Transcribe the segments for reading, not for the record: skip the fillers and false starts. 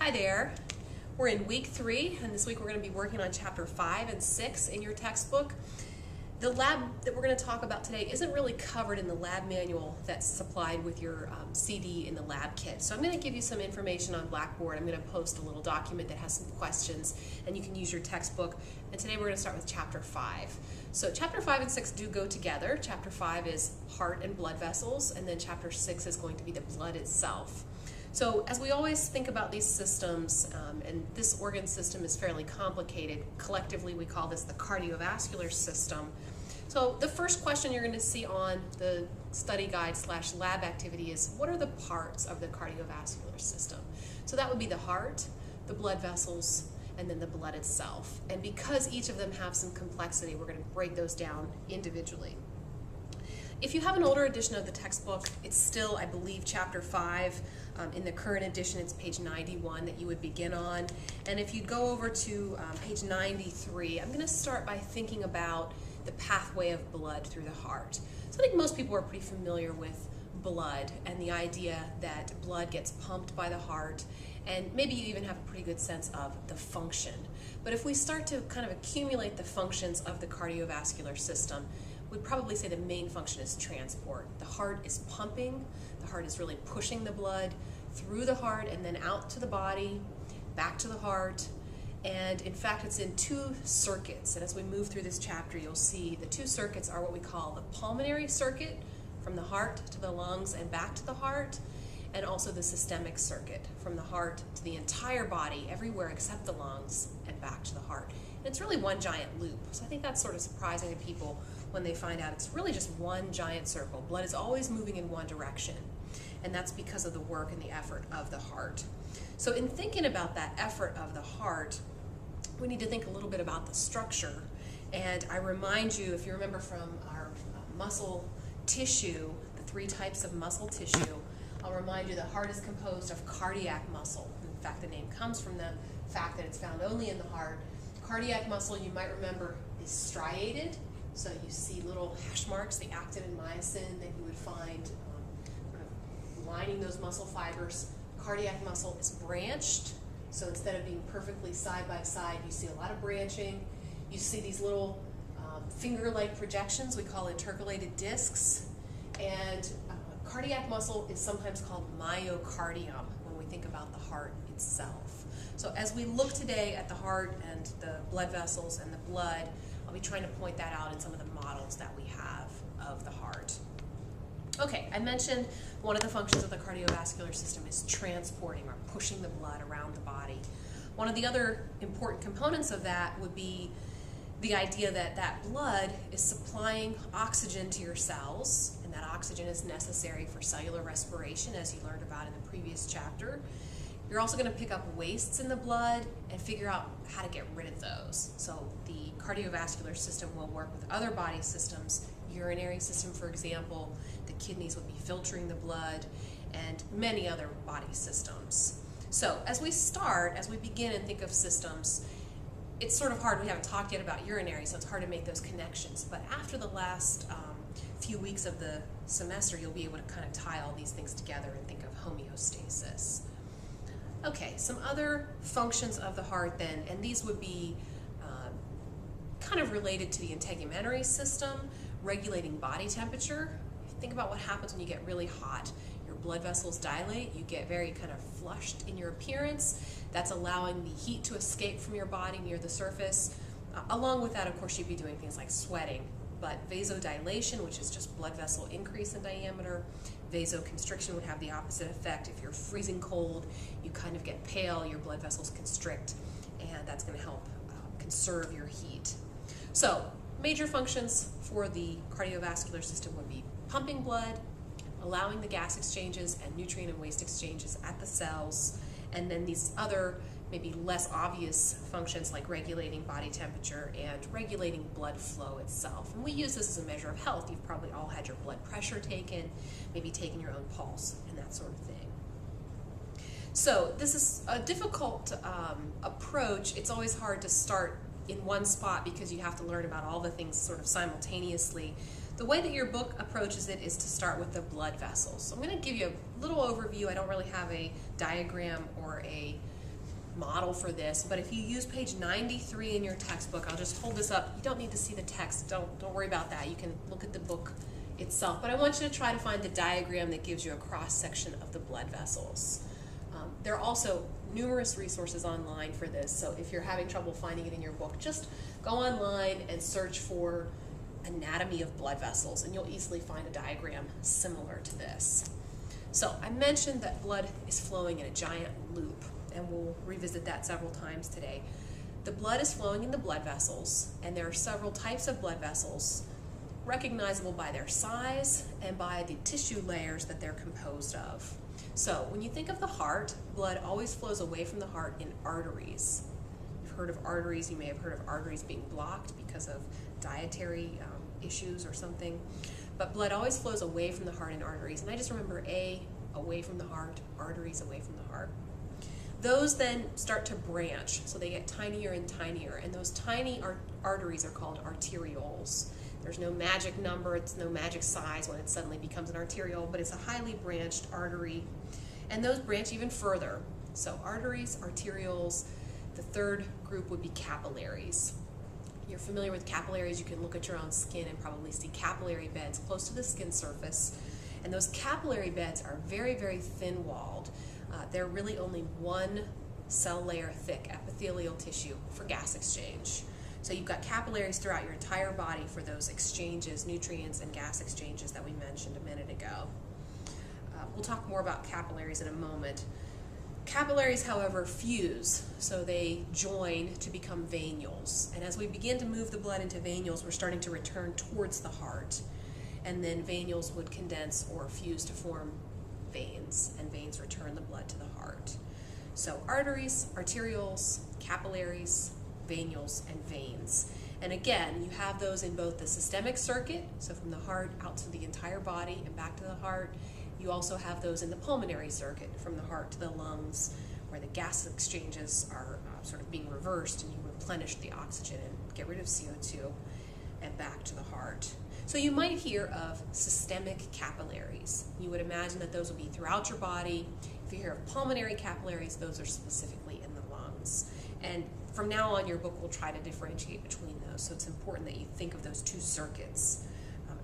Hi there. We're in week 3, and this week we're going to be working on chapter 5 and 6 in your textbook. The lab that we're going to talk about today isn't really covered in the lab manual that's supplied with your CD in the lab kit. So I'm going to give you some information on Blackboard. I'm going to post a little document that has some questions, and you can use your textbook. And today we're going to start with chapter 5. So chapter 5 and 6 do go together. Chapter 5 is heart and blood vessels, and then chapter 6 is going to be the blood itself. So as we always think about these systems, and this organ system is fairly complicated, collectively we call this the cardiovascular system. So the first question you're going to see on the study guide / lab activity is, what are the parts of the cardiovascular system? So that would be the heart, the blood vessels, and then the blood itself. And because each of them have some complexity, we're going to break those down individually. If you have an older edition of the textbook, it's still, I believe, chapter 5. In the current edition, it's page 91 that you would begin on. And if you go over to page 93, I'm going to start by thinking about the pathway of blood through the heart. So I think most people are pretty familiar with blood and the idea that blood gets pumped by the heart, and maybe you even have a pretty good sense of the function. But if we start to kind of accumulate the functions of the cardiovascular system, we'd probably say the main function is transport. The heart is pumping, the heart is really pushing the blood through the heart and then out to the body, back to the heart. And in fact, it's in 2 circuits. And as we move through this chapter, you'll see the 2 circuits are what we call the pulmonary circuit, from the heart to the lungs and back to the heart, and also the systemic circuit, from the heart to the entire body, everywhere except the lungs, and back to the heart. And it's really one giant loop. So I think that's sort of surprising to people when they find out it's really just one giant circle. Blood is always moving in one direction, and that's because of the work and the effort of the heart. So in thinking about that effort of the heart, we need to think a little bit about the structure. And I remind you, if you remember from our muscle tissue, the 3 types of muscle tissue, I'll remind you the heart is composed of cardiac muscle. In fact, the name comes from the fact that it's found only in the heart. Cardiac muscle, you might remember, is striated. So you see little hash marks, the actin and myosin that you would find sort of lining those muscle fibers. Cardiac muscle is branched. So instead of being perfectly side by side, you see a lot of branching. You see these little finger-like projections we call intercalated discs. And cardiac muscle is sometimes called myocardium when we think about the heart itself. So as we look today at the heart and the blood vessels and the blood, I'll be trying to point that out in some of the models that we have of the heart. Okay, I mentioned one of the functions of the cardiovascular system is transporting or pushing the blood around the body. One of the other important components of that would be the idea that that blood is supplying oxygen to your cells, and that oxygen is necessary for cellular respiration, as you learned about in the previous chapter. You're also going to pick up wastes in the blood and figure out how to get rid of those. So the cardiovascular system will work with other body systems, urinary system, for example. The kidneys would be filtering the blood, and many other body systems. So as we begin and think of systems, it's sort of hard. We haven't talked yet about urinary, so it's hard to make those connections. But after the last few weeks of the semester, you'll be able to kind of tie all these things together and think of homeostasis. Okay, some other functions of the heart then, and these would be kind of related to the integumentary system, regulating body temperature. Think about what happens when you get really hot. Your blood vessels dilate, you get very kind of flushed in your appearance. That's allowing the heat to escape from your body near the surface. Along with that, of course, you'd be doing things like sweating. But vasodilation, which is just blood vessel increase in diameter, vasoconstriction would have the opposite effect. If you're freezing cold, you kind of get pale, your blood vessels constrict, and that's going to help conserve your heat. So, major functions for the cardiovascular system would be pumping blood, allowing the gas exchanges and nutrient and waste exchanges at the cells, and then these other maybe less obvious functions like regulating body temperature and regulating blood flow itself. And we use this as a measure of health. You've probably all had your blood pressure taken, maybe taken your own pulse, and that sort of thing. So this is a difficult approach. It's always hard to start in one spot because you have to learn about all the things sort of simultaneously. The way that your book approaches it is to start with the blood vessels. So I'm going to give you a little overview. I don't really have a diagram or a model for this, but if you use page 93 in your textbook, I'll just hold this up. You don't need to see the text. Don't worry about that. You can look at the book itself, but I want you to try to find the diagram that gives you a cross-section of the blood vessels. There are also numerous resources online for this, so if you're having trouble finding it in your book, just go online and search for anatomy of blood vessels, and you'll easily find a diagram similar to this. So I mentioned that blood is flowing in a giant loop, and we'll revisit that several times today. The blood is flowing in the blood vessels, and there are several types of blood vessels recognizable by their size and by the tissue layers that they're composed of. So when you think of the heart, blood always flows away from the heart in arteries. You've heard of arteries, you may have heard of arteries being blocked because of dietary issues or something. But blood always flows away from the heart in arteries. And I just remember away from the heart, arteries away from the heart. Those then start to branch, so they get tinier and tinier. And those tiny arteries are called arterioles. There's no magic number, it's no magic size when it suddenly becomes an arteriole, but it's a highly branched artery. And those branch even further. So arteries, arterioles, the third group would be capillaries. You're familiar with capillaries, you can look at your own skin and probably see capillary beds close to the skin surface. And those capillary beds are very, very thin-walled. They're really only one cell layer thick epithelial tissue for gas exchange. So you've got capillaries throughout your entire body for those exchanges, nutrients and gas exchanges that we mentioned a minute ago. We'll talk more about capillaries in a moment. Capillaries, however, fuse, so they join to become venules. And as we begin to move the blood into venules, we're starting to return towards the heart. And then venules would condense or fuse to form veins, and veins return the blood to the heart. So arteries, arterioles, capillaries, venules, and veins. And again, you have those in both the systemic circuit, so from the heart out to the entire body and back to the heart. You also have those in the pulmonary circuit, from the heart to the lungs, where the gas exchanges are sort of being reversed, and you replenish the oxygen and get rid of CO2 and back to the heart. So you might hear of systemic capillaries. You would imagine that those will be throughout your body. If you hear of pulmonary capillaries, those are specifically in the lungs. And from now on, your book will try to differentiate between those, so it's important that you think of those two circuits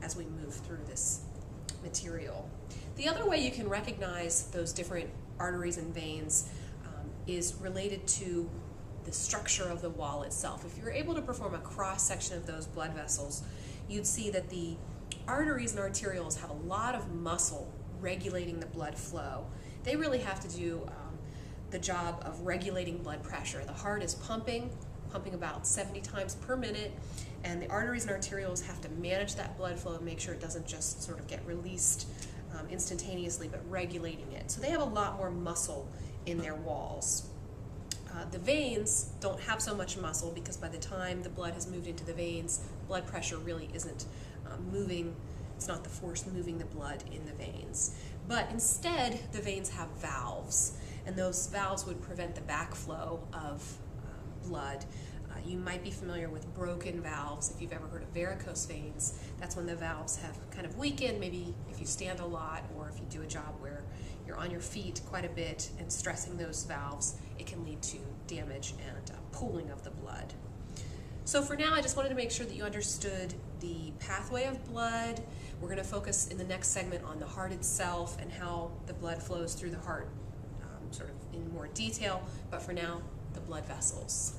as we move through this material. The other way you can recognize those different arteries and veins is related to the structure of the wall itself. If you're able to perform a cross-section of those blood vessels, you'd see that the arteries and arterioles have a lot of muscle regulating the blood flow. They really have to do the job of regulating blood pressure. The heart is pumping about 70 times per minute, and the arteries and arterioles have to manage that blood flow and make sure it doesn't just sort of get released instantaneously, but regulating it. So they have a lot more muscle in their walls. The veins don't have so much muscle because by the time the blood has moved into the veins, blood pressure really isn't moving. It's not the force moving the blood in the veins. But instead, the veins have valves, and those valves would prevent the backflow of blood. You might be familiar with broken valves. If you've ever heard of varicose veins, that's when the valves have kind of weakened, maybe if you stand a lot or if you do a job where you're on your feet quite a bit and stressing those valves, it can lead to damage and pooling of the blood. So for now, I just wanted to make sure that you understood the pathway of blood. We're going to focus in the next segment on the heart itself and how the blood flows through the heart sort of in more detail, but for now, the blood vessels.